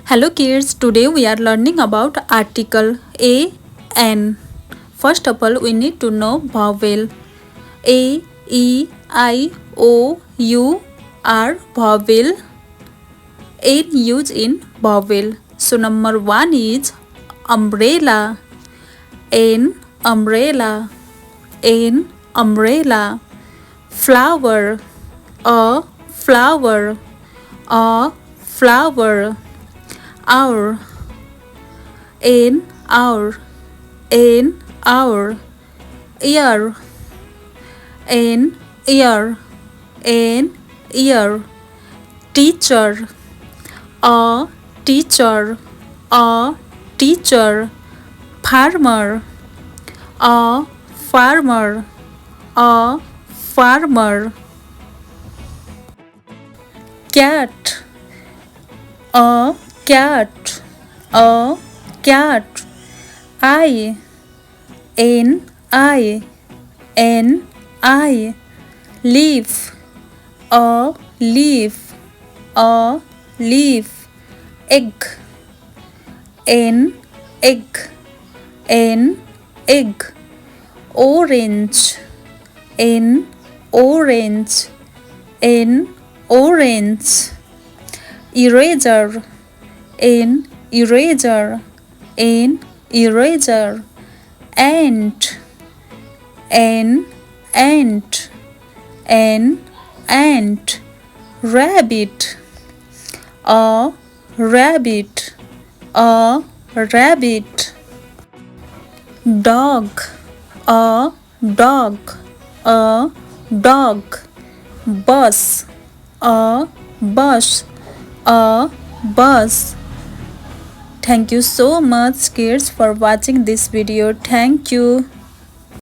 Hello kids, today we are learning about article A N. First of all, we need to know vowel. A, E, I, O, U are vowel. N used in vowel. So number 1 is umbrella. N umbrella. N umbrella. Flower. A flower. A flower. Hour. An hour. An hour. Ear. An ear. An ear. Teacher. A teacher. A teacher. Farmer. A farmer. A farmer. Cat. A cat. A cat. Eye. An eye. An eye. Leaf. A leaf. A leaf. Egg. An egg. An egg. Orange. An orange. An orange. Eraser. An eraser. An eraser. Ant. An ant. An ant. Rabbit. A rabbit. A rabbit. Dog. A dog. A dog. Bus. A bus. A bus. Thank you so much kids for watching this video. Thank you.